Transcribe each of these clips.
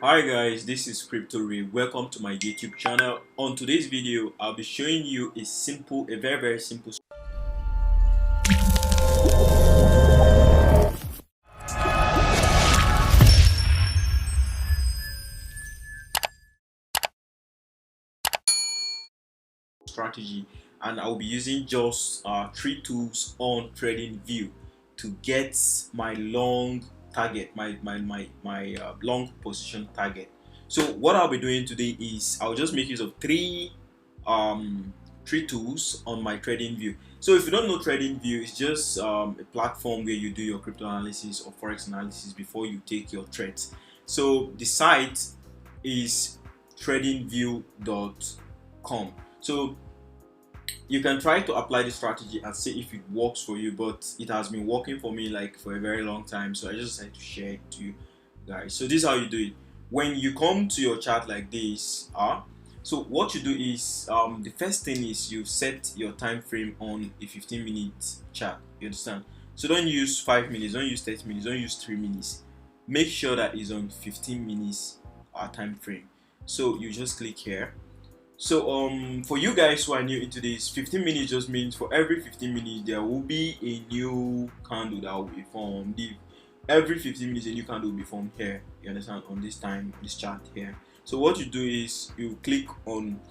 Hi guys, this is Crypto Ray. Welcome to my YouTube channel. On today's video, I'll be showing you a very simple strategy, and I'll be using just three tools on TradingView to get my long target, my long position target. So what I'll be doing today is I'll just make use of three tools on my TradingView. So if you don't know TradingView, it's just a platform where you do your crypto analysis or forex analysis before you take your trades. So the site is tradingview.com. So you can try to apply the strategy and see if it works for you, but it has been working for me like for a very long time, so I just decided to share it to you guys. So this is how you do it. When you come to your chart like this, so what you do is the first thing is you set your time frame on a 15-minute chart. You understand? So don't use 5 minutes, don't use 30 minutes, don't use 3 minutes. Make sure that it's on 15 minutes time frame. So you just click here. So for you guys who are new into this, 15 minutes just means for every 15 minutes there will be a new candle that will be formed. Every 15 minutes a new candle will be formed here. You understand? On this chart here. So what you do is you click on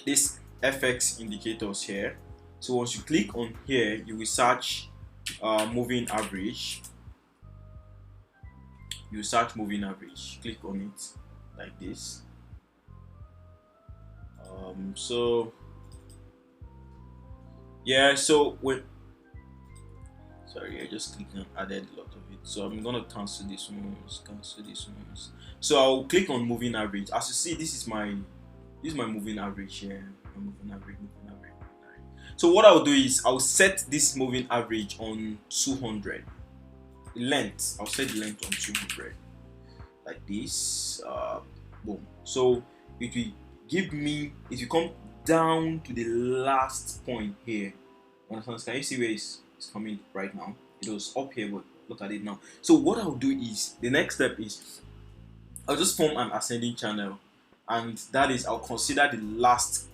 this FX indicators here. So once you click on here, you will search moving average. You search moving average. Click on it like this. So yeah, so when sorry, I just clicked and added a lot of it, so I'm gonna cancel this one. So I'll click on moving average. As you see, this is my moving average here. Moving average. So what I'll do is I'll set this moving average on 200 length. I'll set the length on 200 like this. Boom. So it will give me, if you come down to the last point here, can you see where it's coming right now? It was up here, but look at it now. So what I'll do is, the next step is I'll just form an ascending channel, and that is I'll consider the last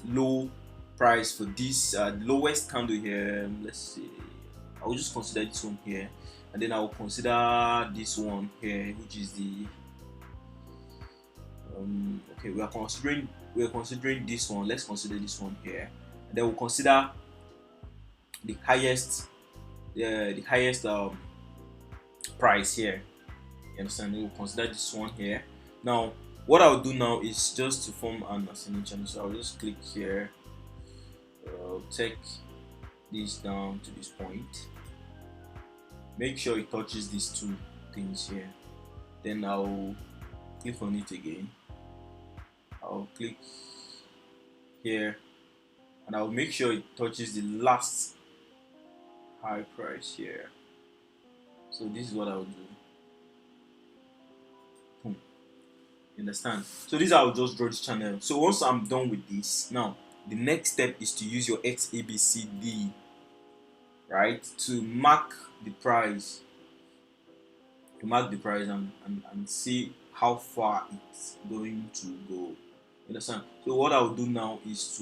low price for this lowest candle here. Let's see, I'll just consider this one here, and then I'll consider this one here, which is the okay, we are considering this one. Let's consider this one here, and then we'll consider the highest price here. You understand? We'll consider this one here. Now what I'll do now is just to form an ascending channel. So I'll just click here, I'll take this down to this point, make sure it touches these two things here, then I'll click on it again. I'll click here and I'll make sure it touches the last high price here. So this is what I'll do. Boom. You understand? So this I'll just draw this channel. So once I'm done with this, now the next step is to use your XABCD, right, to mark the price. And see how far it's going to go. You understand? So what I'll do now is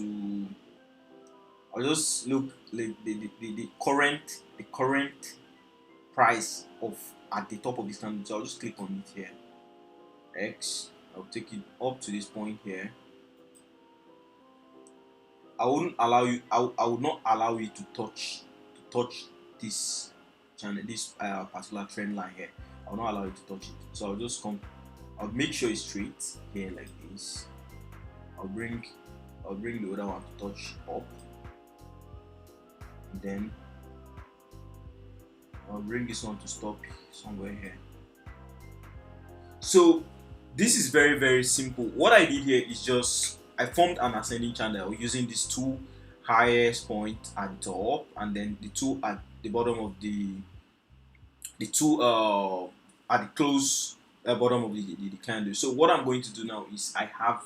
I'll just look like the current price of at the top of this candle. So I'll just click on it here. I'll take it up to this point here. I wouldn't allow you. I would not allow you to touch this channel, this particular trend line here. I will not allow you to touch it. So I'll just come. I'll make sure it's straight here like this. I'll bring the other one to touch up, and then I'll bring this one to stop somewhere here. So this is very simple. What I did here is just I formed an ascending channel using these two highest points at the top, and then the two at the bottom of the two at the close bottom of the candle. So what I'm going to do now is I have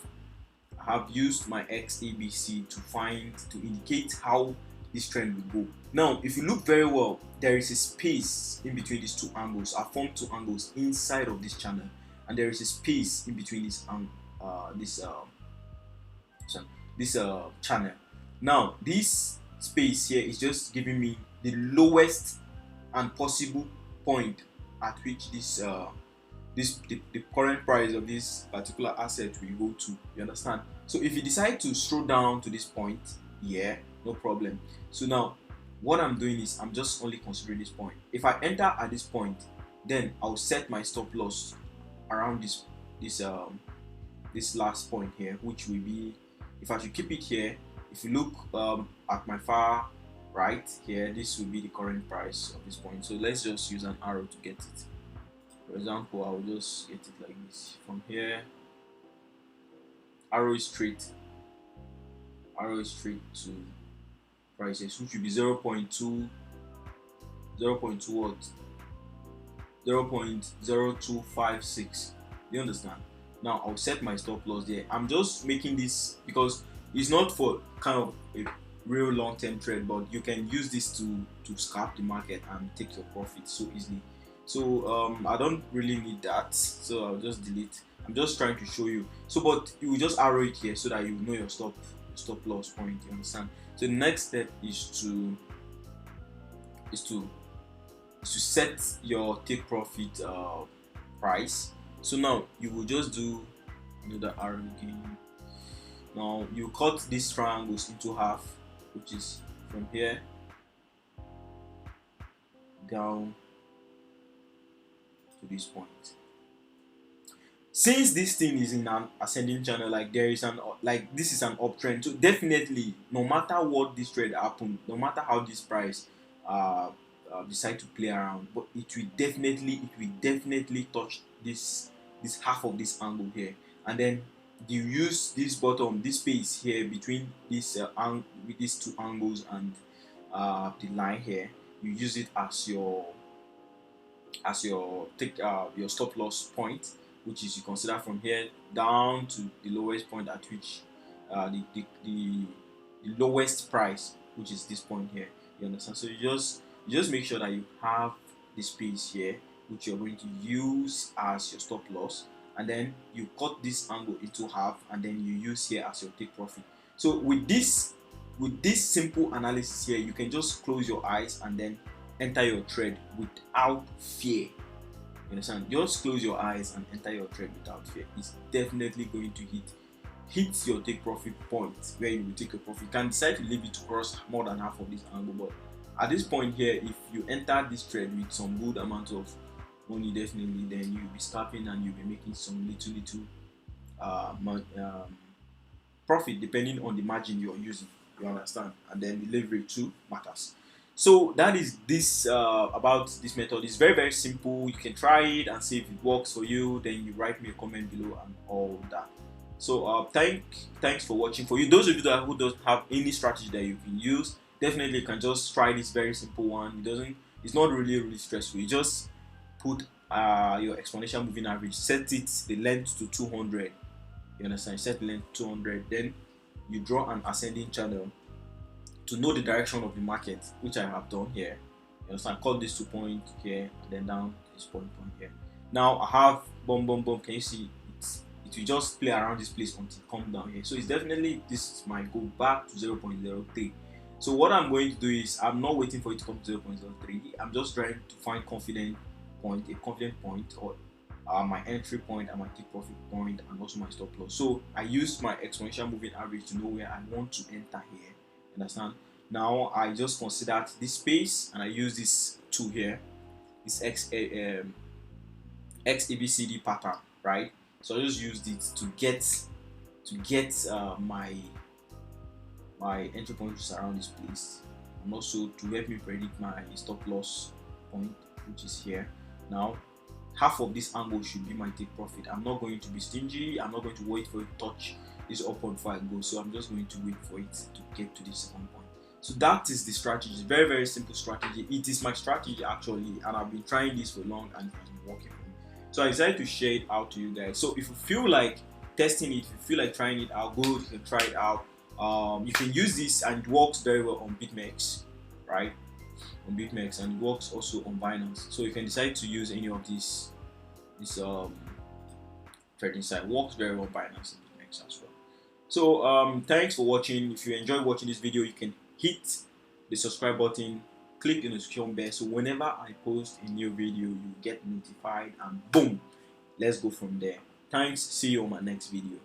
used my XABC to indicate how this trend will go. Now, if you look very well, there is a space in between these two angles. I formed two angles inside of this channel, and there is a space in between this channel. Now, this space here is just giving me the lowest and possible point at which the current price of this particular asset will go to. You understand? So if you decide to slow down to this point, yeah, no problem. So now what I'm doing is I'm just only considering this point. If I enter at this point, then I'll set my stop loss around this last point here, which will be, if I should keep it here, if you look at my far right here, this will be the current price of this point. So let's just use an arrow to get it. For example, I will just get it like this. From here, arrow is straight to prices, which will be 0.2 what? 0.0256. You understand? Now I'll set my stop loss there. I'm just making this because it's not for kind of a real long-term trade, but you can use this to scalp the market and take your profit so easily. So I don't really need that, so I'll just delete. I'm just trying to show you. So but you will just arrow it here so that you know your stop loss point. You understand? So the next step is to set your take profit price. So now you will just do another arrow again. Now you cut these triangles into half, which is from here down to this point. Since this thing is in an ascending channel, like this is an uptrend, so definitely no matter what this trade happen, no matter how this price decide to play around, but it will definitely touch this half of this angle here, and then you use this bottom, this space here between this with these two angles and the line here. You use it as your your stop loss point, which is you consider from here down to the lowest point at which the lowest price, which is this point here. You understand? So you just make sure that you have the space here, which you're going to use as your stop loss, and then you cut this angle into half, and then you use here as your take profit. So with this simple analysis here, you can just close your eyes and then enter your trade without fear. You understand? Just close your eyes and enter your trade without fear. It's definitely going to hit your take profit point where you will take your profit. You can decide to leave it to cross more than half of this angle, but at this point here, if you enter this trade with some good amount of money, definitely then you'll be scalping and you'll be making some little profit depending on the margin you're using. You understand? And then the leverage too matters. So that is this about this method. It's very simple. You can try it and see if it works for you. Then you write me a comment below and all that. So thanks for watching. For you, those of you who don't have any strategy that you can use, definitely you can just try this very simple one. It's not really stressful. You just put your exponential moving average, set the length to 200. You understand? Set the length to 200. Then you draw an ascending channel to know the direction of the market, which I have done here. You understand? Cut this 2 point here and then down this point here. Now I have boom. Can you see it will just play around this place until it comes down here. So it's definitely, this might go back to 0.03. So what I'm going to do is I'm not waiting for it to come to 0.03. I'm just trying to find a confident point, or my entry point and my take profit point, and also my stop loss. So I used my exponential moving average to know where I want to enter here. Understand? Now I just considered this space and I use this tool here, this XABCD pattern, right? So I just used it to get my entry point, which is around this place, and also to help me predict my stop loss point, which is here. Now half of this angle should be my take profit. I'm not going to be stingy. I'm not going to wait for it to touch this up point before I go. So I'm just going to wait for it to get to this second point. So that is the strategy. Very simple strategy. It is my strategy actually, and I've been trying this for long and it has been working for me. So I decided to share it out to you guys. So if you feel like testing it, if you feel like trying it out, go, you can try it out. You can use this, and it works very well on BitMEX, right? On BitMEX, and it works also on Binance. So you can decide to use any of these. This trading site works very well on Binance and BitMEX as well. So thanks for watching. If you enjoy watching this video, you can hit the subscribe button, click the notification bell, so whenever I post a new video, you get notified, and boom, let's go from there. Thanks. See you on my next video.